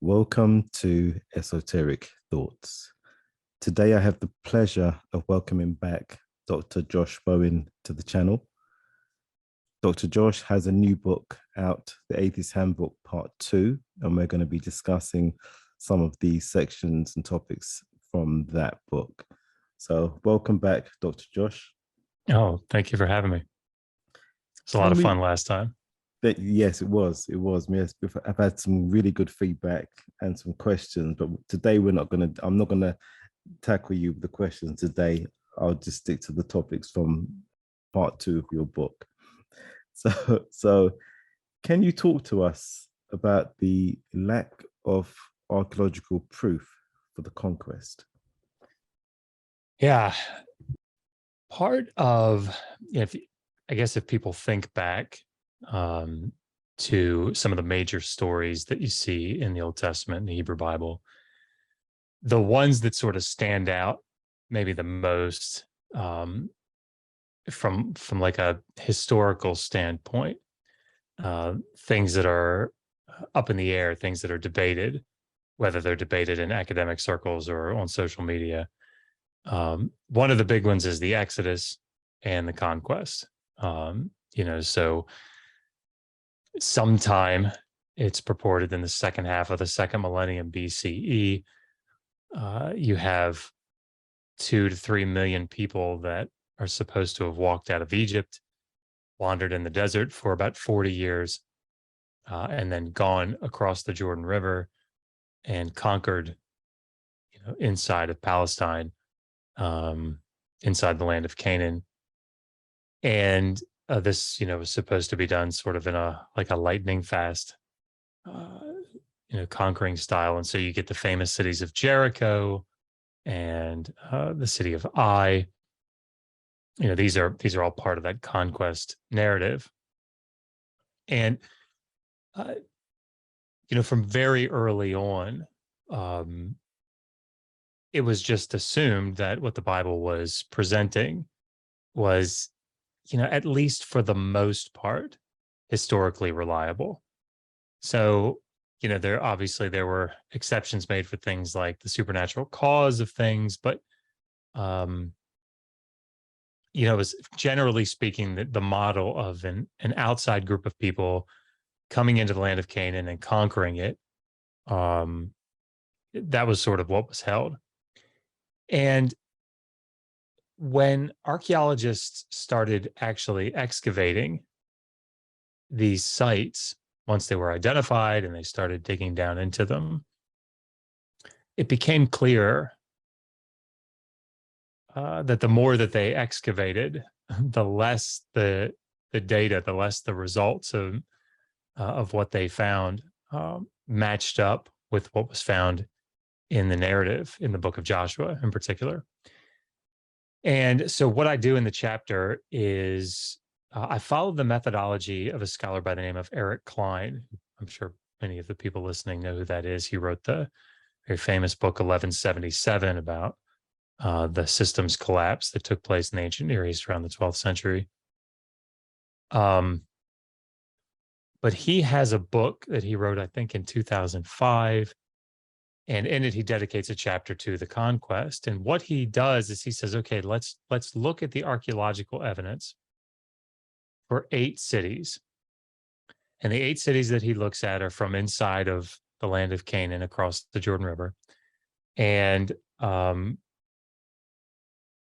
Welcome to Esoteric Thoughts. Today I have the pleasure of welcoming back Dr. Josh Bowen to the channel. Dr. Josh has a new book out, The Atheist Handbook Part 2, and we're going to be discussing some of the sections and topics from that book. So welcome back, Dr. Josh. Oh, thank you for having me. It's a lot of fun last time. Yes, it was. Yes, I've had some really good feedback and some questions, but today I'm not gonna tackle you with the questions today. I'll just stick to the topics from part 2 of your book. So can you talk to us about the lack of archaeological proof for the conquest? Yeah. Part of, if people think back to some of the major stories that you see in the Old Testament and the Hebrew Bible, the ones that sort of stand out maybe the most from like a historical standpoint, things that are up in the air, things that are debated, whether they're debated in academic circles or on social media. One of the big ones is the Exodus and the Conquest. So sometime it's purported in the second half of the second millennium BCE, you have 2 to 3 million people that are supposed to have walked out of Egypt, wandered in the desert for about 40 years, and then gone across the Jordan River and conquered, inside of Palestine, inside the land of Canaan. And this, was supposed to be done sort of in a lightning fast, conquering style. And so you get the famous cities of Jericho and the city of Ai. These are all part of that conquest narrative. And from very early on, it was just assumed that what the Bible was presenting was, at least for the most part, historically reliable. So, there were exceptions made for things like the supernatural cause of things, but, it was generally speaking the model of an outside group of people coming into the land of Canaan and conquering it. That was sort of what was held. And when archaeologists started actually excavating these sites, once they were identified and they started digging down into them, it became clear that the more that they excavated, the less the data, the less the results of what they found matched up with what was found in the narrative in the book of Joshua in particular. And so what I do in the chapter is I follow the methodology of a scholar by the name of Eric Klein. I'm sure many of the people listening know who that is. He wrote the very famous book 1177 about the systems collapse that took place in the ancient Near East around the 12th century. But he has a book that he wrote, I think, in 2005. And in it, he dedicates a chapter to the conquest. And what he does is he says, okay, let's look at the archaeological evidence for 8 cities. And the 8 cities that he looks at are from inside of the land of Canaan across the Jordan River. And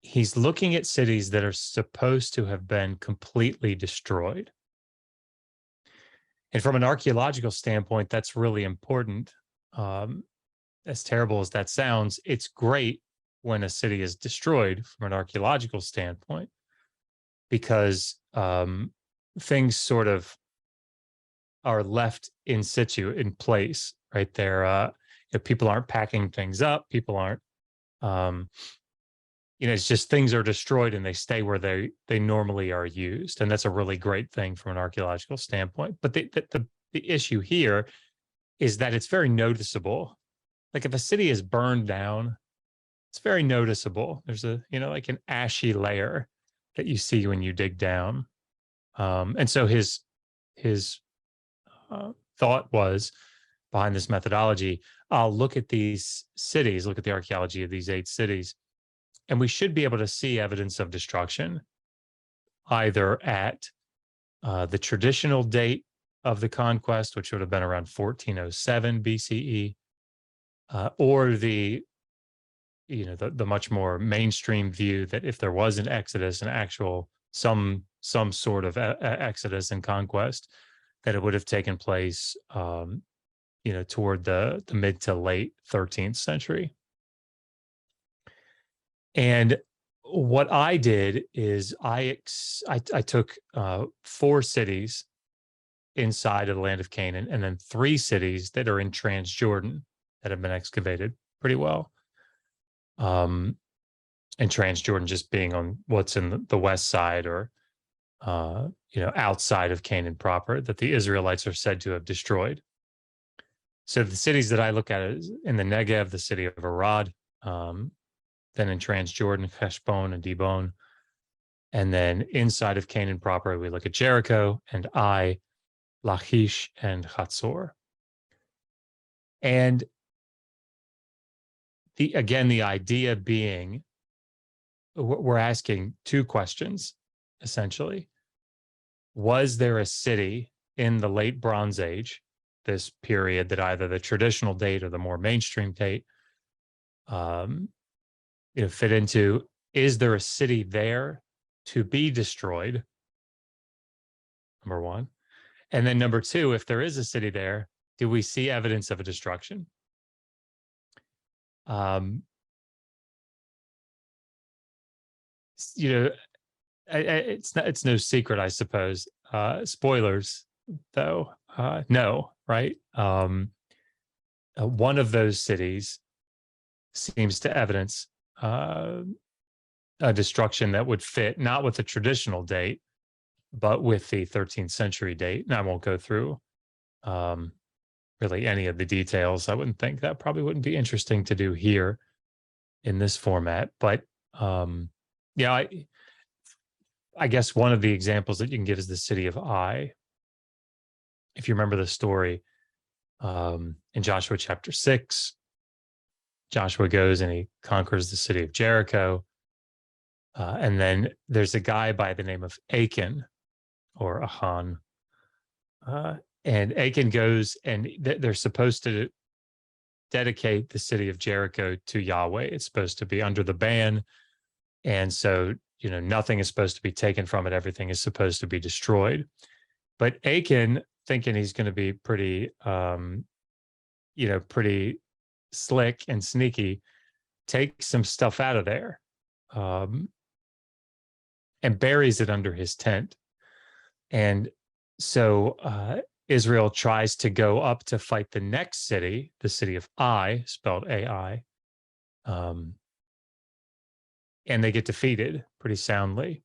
he's looking at cities that are supposed to have been completely destroyed. And from an archaeological standpoint, that's really important. As terrible as that sounds, it's great when a city is destroyed from an archaeological standpoint, because things sort of are left in situ, in place, right there. If people aren't packing things up, people aren't, it's just things are destroyed and they stay where they normally are used. And that's a really great thing from an archaeological standpoint. But the issue here is that it's very noticeable. Like if a city is burned down, it's very noticeable. There's like an ashy layer that you see when you dig down. And so his thought was, behind this methodology, I'll look at these cities, look at the archaeology of these 8 cities, and we should be able to see evidence of destruction, either at the traditional date of the conquest, which would have been around 1407 BCE, or the much more mainstream view that if there was an exodus, an actual some sort of exodus and conquest, that it would have taken place, toward the mid to late 13th century. And what I did is I took 4 cities inside of the land of Canaan, and then 3 cities that are in Transjordan that have been excavated pretty well. And Transjordan just being on what's in the west side, or outside of Canaan proper, that the Israelites are said to have destroyed. So the cities that I look at is in the Negev, the city of Arad, then in Transjordan, Heshbon and Dibon, and then inside of Canaan proper, we look at Jericho and Ai, Lachish and Hatzor. And the idea being, we're asking 2 questions, essentially. Was there a city in the late Bronze Age, this period that either the traditional date or the more mainstream date fit into? Is there a city there to be destroyed? Number 1. And then number 2, if there is a city there, do we see evidence of a destruction? It's no secret, I suppose. Spoilers, though, no, right? One of those cities seems to evidence a destruction that would fit not with the traditional date, but with the 13th century date. And I won't go through really any of the details. I wouldn't think that probably wouldn't be interesting to do here in this format. But I guess one of the examples that you can give is the city of Ai. If you remember the story in Joshua chapter 6, Joshua goes and he conquers the city of Jericho. And then there's a guy by the name of Achan, or Ahan. And Achan goes, and they're supposed to dedicate the city of Jericho to Yahweh. It's supposed to be under the ban. And so, nothing is supposed to be taken from it. Everything is supposed to be destroyed. But Achan, thinking he's going to be pretty, pretty slick and sneaky, takes some stuff out of there and buries it under his tent. And so Israel tries to go up to fight the next city, the city of Ai, spelled A-I, and they get defeated pretty soundly.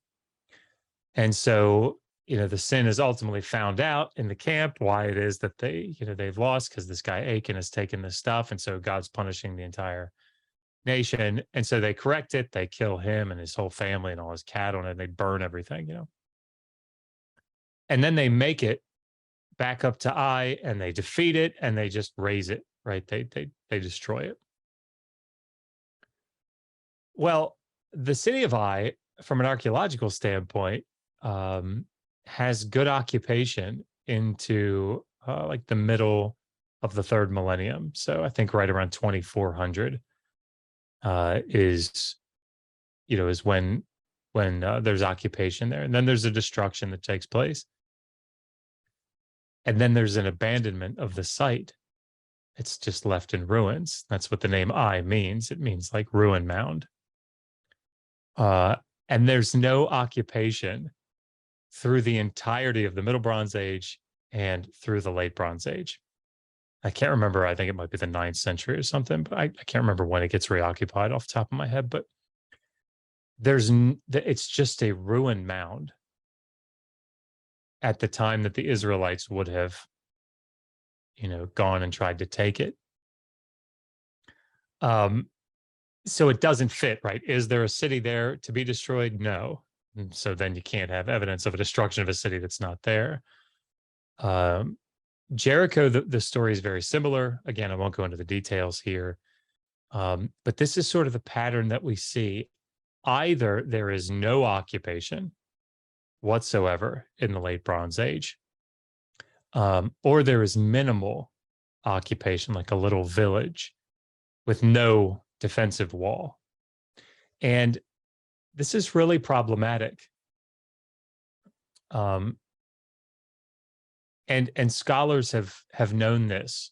And so, the sin is ultimately found out in the camp, why it is that they've lost, because this guy Achan has taken this stuff. And so God's punishing the entire nation. And so they correct it. They kill him and his whole family and all his cattle, and they burn everything, And then they make it back up to Ai, and they defeat it, and they just raise it, right? They destroy it. Well, the city of Ai, from an archaeological standpoint, has good occupation into like the middle of the 3rd millennium. So I think right around 2400 is when there's occupation there, and then there's a destruction that takes place. And then there's an abandonment of the site. It's just left in ruins. That's what the name Ai means. It means like ruin mound. And there's no occupation through the entirety of the Middle Bronze Age and through the Late Bronze Age. I can't remember. I think it might be the 9th century or something, but I can't remember when it gets reoccupied off the top of my head. But it's just a ruin mound at the time that the Israelites would have, gone and tried to take it. So it doesn't fit, right? Is there a city there to be destroyed? No. And so then you can't have evidence of a destruction of a city that's not there. Jericho, the story is very similar. Again, I won't go into the details here. But this is sort of the pattern that we see. Either there is no occupation whatsoever in the late Bronze Age, or there is minimal occupation, like a little village with no defensive wall. And this is really problematic. And scholars have known this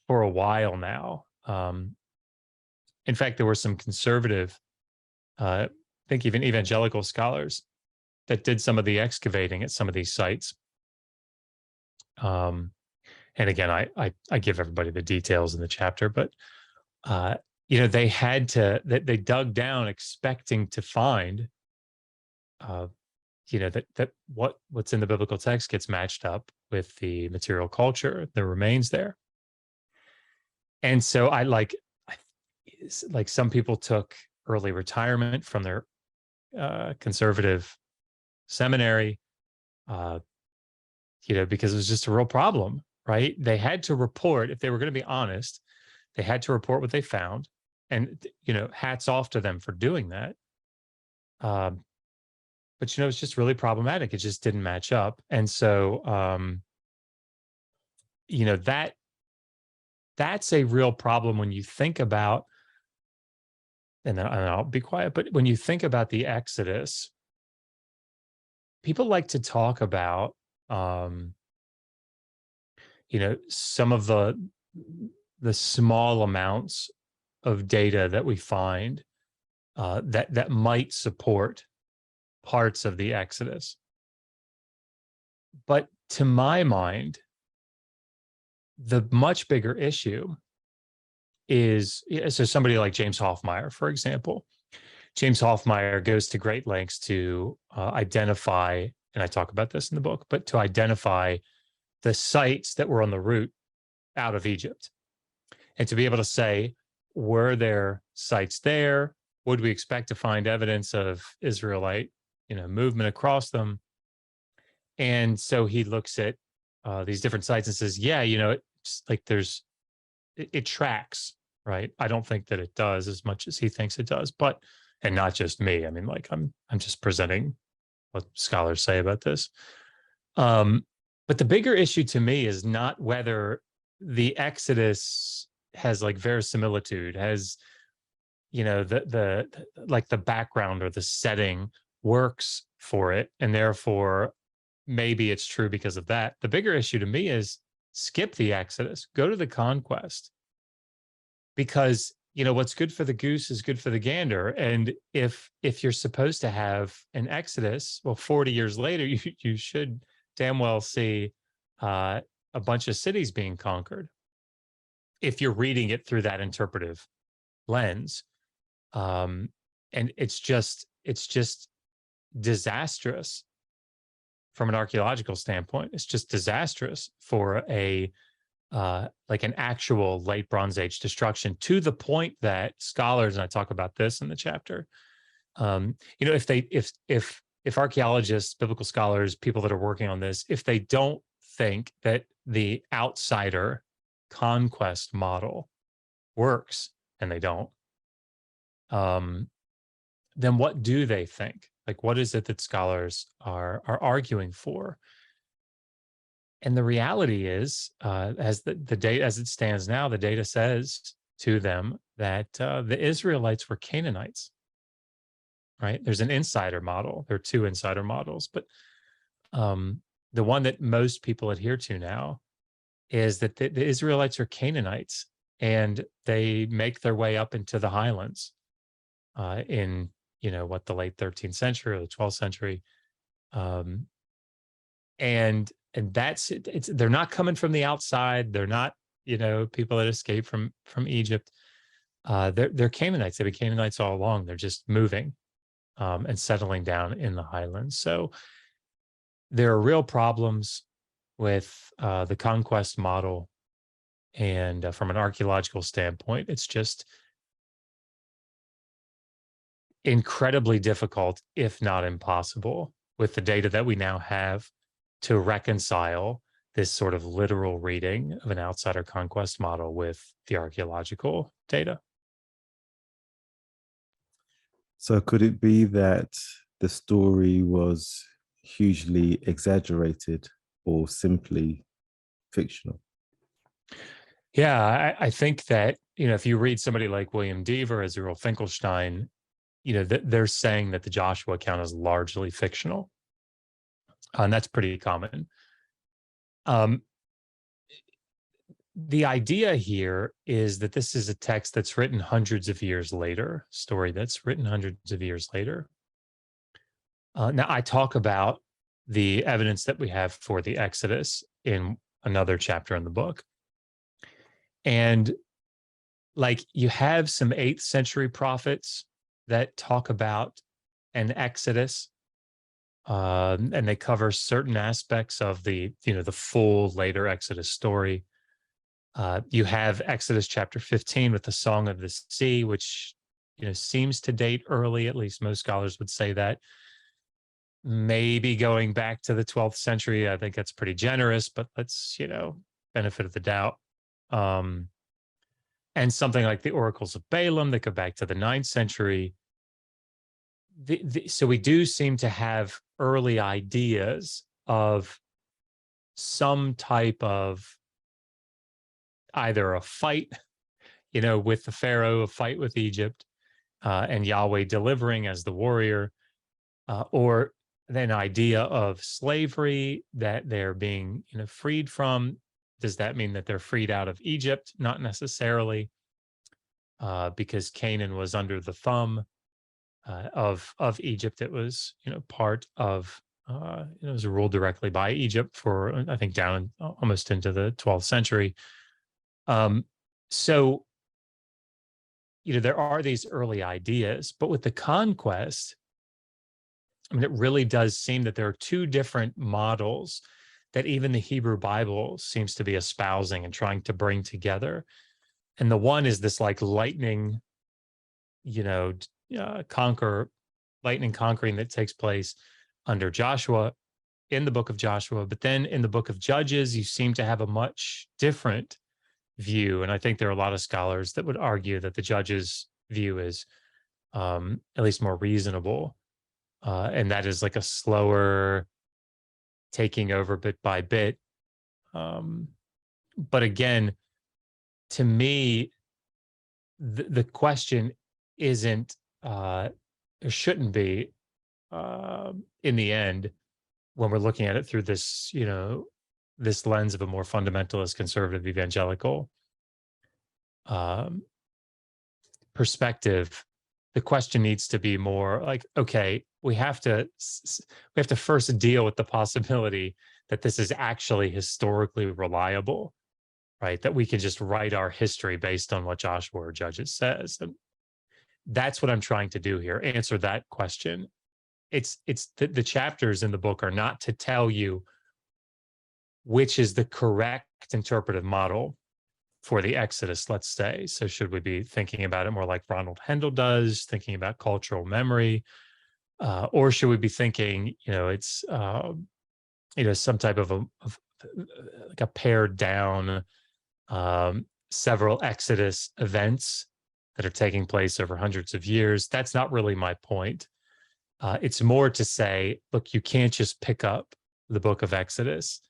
for a while now. In fact, there were some conservative, I think even evangelical scholars that did some of the excavating at some of these sites. And again, I give everybody the details in the chapter, but they had to, they dug down expecting to find, that what's in the biblical text gets matched up with the material culture, the remains there. And so like some people took early retirement from their conservative seminary, because it was just a real problem, right? They had to report, if they were going to be honest, they had to report what they found. And, hats off to them for doing that. But, it's just really problematic. It just didn't match up. And so, that's a real problem when you think about, and I'll be quiet, but when you think about the Exodus, people like to talk about, some of the small amounts of data that we find that might support parts of the Exodus. But to my mind, the much bigger issue is, so somebody like James Hoffmeyer, for example. James Hoffmeyer goes to great lengths to identify, and I talk about this in the book, but to identify the sites that were on the route out of Egypt. And to be able to say, were there sites there? Would we expect to find evidence of Israelite, movement across them? And so he looks at these different sites and says, yeah, it's like it tracks, right? I don't think that it does as much as he thinks it does, but, and not just me. I mean, like I'm just presenting what scholars say about this. But the bigger issue to me is not whether the Exodus has like verisimilitude, has, the background or the setting works for it, and therefore maybe it's true because of that. The bigger issue to me is skip the Exodus, go to the Conquest, because what's good for the goose is good for the gander. And if you're supposed to have an Exodus, well, 40 years later, you should damn well see a bunch of cities being conquered, if you're reading it through that interpretive lens. And it's just disastrous from an archaeological standpoint. It's just disastrous for like an actual late Bronze Age destruction, to the point that scholars, and I talk about this in the chapter, if archaeologists, biblical scholars, people that are working on this, if they don't think that the outsider conquest model works, and they don't, then what do they think? Like, what is it that scholars are arguing for? And the reality is, as the data as it stands now, the data says to them that the Israelites were Canaanites. Right? There's an insider model. There are two insider models, but the one that most people adhere to now is that the Israelites are Canaanites, and they make their way up into the highlands in the late 13th century or the 12th century, and that's it. They're not coming from the outside. They're not people that escaped from Egypt. They're Canaanites. They've been Canaanites all along. They're just moving and settling down in the highlands. So there are real problems with the conquest model. And from an archaeological standpoint, it's just incredibly difficult, if not impossible, with the data that we now have, to reconcile this sort of literal reading of an outsider conquest model with the archaeological data. So could it be that the story was hugely exaggerated or simply fictional? Yeah, I think that, if you read somebody like William Deaver, Israel Finkelstein, they're saying that the Joshua account is largely fictional. And that's pretty common. The idea here is that this is a text that's written hundreds of years later, story that's written hundreds of years later. Now, I talk about the evidence that we have for the Exodus in another chapter in the book. And like, you have some 8th century prophets that talk about an Exodus, and they cover certain aspects of the full later Exodus story. You have Exodus chapter 15 with the Song of the Sea, which seems to date early. At least most scholars would say that. Maybe going back to the 12th century. I think that's pretty generous, but let's benefit of the doubt. And something like the oracles of Balaam that go back to the 9th century. So we do seem to have early ideas of some type of either a fight, with the Pharaoh, a fight with Egypt, and Yahweh delivering as the warrior, or an idea of slavery that they're being, freed from. Does that mean that they're freed out of Egypt? Not necessarily, because Canaan was under the thumb of Egypt. It was, part of, it was ruled directly by Egypt for, I think, down almost into the 12th century. So, there are these early ideas, but with the conquest, it really does seem that there are two different models that even the Hebrew Bible seems to be espousing and trying to bring together. And the one is this like lightning, lightning conquering that takes place under Joshua in the book of Joshua. But then in the book of Judges, you seem to have a much different view. And I think there are a lot of scholars that would argue that the Judges view is at least more reasonable. And that is like a slower taking over bit by bit. But again, to me, the question isn't, or shouldn't be, in the end, when we're looking at it through this, this lens of a more fundamentalist, conservative, evangelical perspective, the question needs to be more like, okay, we have to first deal with the possibility that this is actually historically reliable, right? That we can just write our history based on what Joshua or Judges says. And that's what I'm trying to do here. Answer that question. It's the chapters in the book are not to tell you which is the correct interpretive model for the Exodus, let's say. So should we be thinking about it more like Ronald Hendel does, thinking about cultural memory? Or should we be thinking, it's, some type of like a pared down several Exodus events that are taking place over hundreds of years? That's not really my point. It's more to say, look, you can't just pick up the book of Exodus,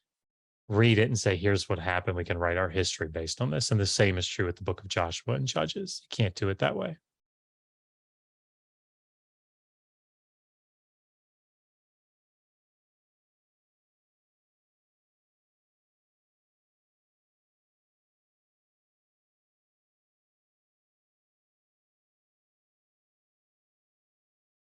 read it and say, here's what happened. We can write our history based on this. And the same is true with the book of Joshua and Judges. You can't do it that way.